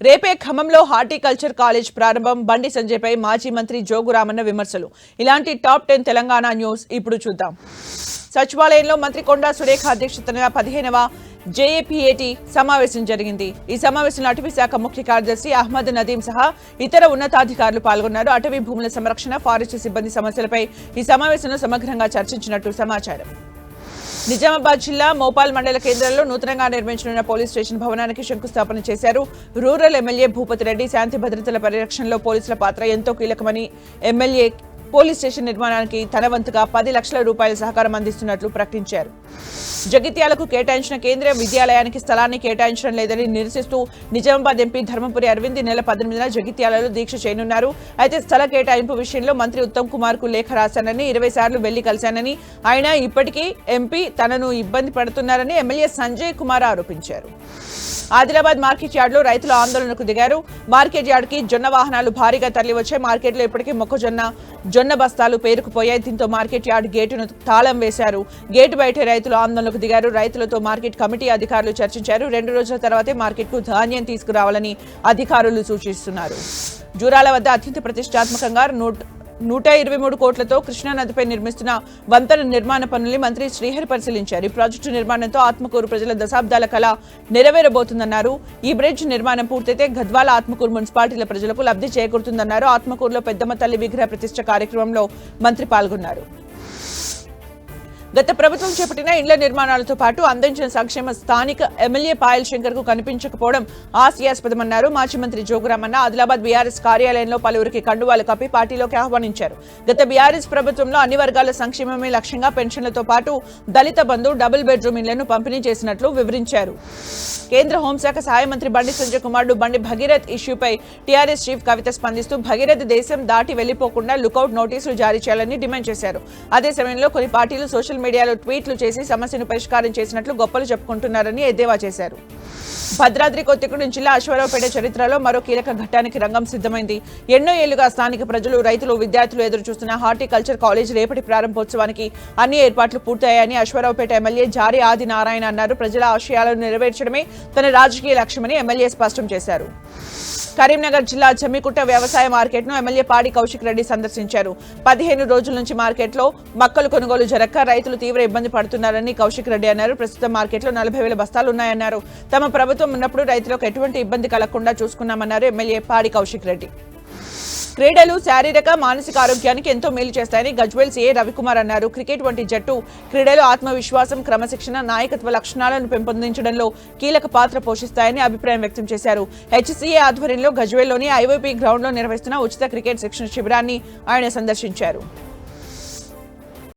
రేపే ఖమ్మంలో horticulture college ప్రారంభం. బండి సంజయ్పై మాజీ మంత్రి జోగు రామన్న విమర్శలు. ఇలాంటి టాప్ 10 తెలంగాణ న్యూస్ ఇప్పుడు చూద్దాం. సచివాలయంలో మంత్రి కొండా సురేఖ అధ్యక్షతన 15వ జేఏపీఏటీ సమావేశం జరిగింది. ఈ సమావేశంలో అటవీ శాఖ ముఖ్య కార్యదర్శి అహ్మద్ నదీం సహా ఇతర ఉన్నతాధికారులు పాల్గొన్నారు. అటవీ భూముల సంరక్షణ, ఫారెస్ట్ సిబ్బంది సమస్యలపై ఈ సమావేశంలో సమగ్రంగా చర్చించినట్టు సమాచారం. నిజామాబాద్ జిల్లా మోపాల్ మండల కేంద్రంలో నూతనంగా నిర్మించనున్న పోలీస్ స్టేషన్ భవనానికి శంకుస్థాపన చేశారు. రూరల్ ఎమ్మెల్యే భూపతి రెడ్డి శాంతి భద్రతల పరిరక్షణలో పోలీసుల పాత్ర ఎంతో కీలకమని ఎమ్మెల్యే పోలీస్ స్టేషన్ నిర్మాణానికి తన వంతుగా 10 లక్షల రూపాయల సహకారం అందిస్తున్నట్లు ప్రకటించారు. జగిత్యాలకు కేటాయించిన కేంద్రీయ విద్యాలయానికి స్థలాన్ని కేటాయించడం లేదని నిరసిస్తూ నిజామాబాద్ ఎంపీ ధర్మపురి అరవింద్ నెల 18న జగిత్యాలలో దీక్ష చేయనున్నారు. అయితే స్థల కేటాయింపు విషయంలో మంత్రి ఉత్తమ్ కుమార్ కు లేఖ రాశానని, 20 సార్లు వెళ్లి కలిశానని, ఆయన ఇప్పటికీ ఎంపీ తనను ఇబ్బంది పడుతున్నారని ఎమ్మెల్యే సంజయ్ కుమార్ ఆరోపించారు. ఆదిలాబాద్ మార్కెట్ యార్డులో రైతులు ఆందోళనకు దిగారు. మార్కెట్ యార్డుకి జొన్న వాహనాలు భారీగా తరలివచ్చాయి. మార్కెట్లో ఇప్పటికీ జొన్న బస్తాలు పేరుకుపోయాయి. దీంతో మార్కెట్ యార్డు గేటును తాళం వేశారు. గేటు బయట రైతులు ఆందోళనకు దిగారు. రైతులతో మార్కెట్ కమిటీ అధికారులు చర్చించారు. 2 రోజుల తర్వాతే మార్కెట్కు ధాన్యం తీసుకురావాలని అధికారులు సూచిస్తున్నారు. జూరాల వద్ద అత్యంత ప్రతిష్టాత్మకంగా 123 కోట్లతో కృష్ణానదిపై నిర్మిస్తున్న వంతెన నిర్మాణ పనుల్ని మంత్రి శ్రీహరి పరిశీలించారు. ఈ ప్రాజెక్టు నిర్మాణంతో ఆత్మకూరు ప్రజల దశాబ్దాల కళ నెరవేరబోతుందన్నారు. ఈ బ్రిడ్జ్ నిర్మాణం పూర్తయితే గద్వాల, ఆత్మకూరు మున్సిపాలిటీల ప్రజలకు లబ్ధి చేకూరుతుందన్నారు. ఆత్మకూరులో పెద్దమ్మ తల్లి విగ్రహ ప్రతిష్ఠ కార్యక్రమంలో మంత్రి పాల్గొన్నారు. గత ప్రభుత్వం చేపట్టిన ఇండ్ల నిర్మాణాలతో పాటు అందించిన సంక్షేమ స్థానిక ఎమ్మెల్యే పాయల్ శంకర్ కు కనిపించకపోవడం హాస్యాస్పదమన్నారు. మాజీ మంత్రి జోగురామన్న ఆదిలాబాద్ బీఆర్ఎస్ కార్యాలయంలో పలువురికి కండువాలు కప్పి పార్టీలోకి ఆహ్వానించారు. గత బీఆర్ఎస్ ప్రభుత్వంలో అన్ని వర్గాల సంక్షేమమే లక్ష్యంగా పెన్షన్లతో పాటు దళిత బంధు, డబుల్ బెడ్రూమ్ ఇళ్లను పంపిణీ చేసినట్లు వివరించారు. కేంద్ర హోంశాఖ సహాయ మంత్రి బండి సంజయ్ కుమారుడు బండి భగీరథ్ ఇష్యూపై టీఆర్ఎస్ చీఫ్ కవిత స్పందిస్తూ భగీరథ్ దేశం దాటి వెళ్లిపోకుండా లుకౌట్ నోటీసులు జారీ చేయాలని డిమాండ్ చేశారు. అదే సమయంలో కొన్ని పార్టీలు సోషల్ మీడియాలో ట్వీట్లు చేసి సమస్యను పరిష్కారం చేసినట్లు గొప్పలు చెప్పుకుంటున్నారని ఎద్దేవా చేశారు. భద్రాద్రి కొత్తగూడెం జిల్లా అశ్వారావుపేట చరిత్రలో మరో కీలక ఘట్టానికి రంగం సిద్ధమైంది. ఎన్నో ఏళ్లుగా స్థానిక ప్రజలు, రైతులు, విద్యార్థులు ఎదురు చూస్తున్న హార్టికల్చర్ కాలేజ్ రేపటి ప్రారంభోత్సవానికి అన్ని ఏర్పాట్లు పూర్తయ్యాయని అశ్వారావుపేట ఎమ్మెల్యే జారి ఆది నారాయణ అన్నారు. ప్రజల ఆశయాలను నెరవేర్చడమే తన రాజకీయ లక్ష్యమని ఎమ్మెల్యే స్పష్టం చేశారు. కరీంనగర్ జిల్లా జమ్మికుంట వ్యవసాయ మార్కెట్ ను ఎమ్మెల్యే పాడి కౌశిక్ రెడ్డి సందర్శించారు. 15 రోజుల నుంచి మార్కెట్లో మక్కలు కొనుగోలు జరగక రైతులు తీవ్ర ఇబ్బంది పడుతున్నారని కౌశిక్ రెడ్డి అన్నారు. ప్రస్తుతం మార్కెట్లో 40,000 బస్తాలు ఉన్నాయన్నారు. తమ ప్రభుత్వం ఉన్నప్పుడు రైతులకు ఎటువంటి ఇబ్బంది కలగకుండా చూసుకున్నామన్నారు ఎమ్మెల్యే పాడి కౌశిక్ రెడ్డి. క్రీడలు శారీరక, మానసిక ఆరోగ్యానికి ఎంతో మేలు చేస్తాయని గజ్వేల్ సీఏ రవికుమార్ అన్నారు. క్రికెట్ వంటి జట్టు క్రీడలు ఆత్మవిశ్వాసం, క్రమశిక్షణ, నాయకత్వ లక్షణాలను పెంపొందించడంలో కీలక పాత్ర పోషిస్తాయని అభిప్రాయం వ్యక్తం చేశారు. హెచ్సీఏ ఆధ్వర్యంలో గజ్వేల్లోని ఐవైపీ గ్రౌండ్లో నిర్వహిస్తున్న ఉచిత క్రికెట్ శిక్షణ శిబిరాన్ని ఆయన సందర్శించారు.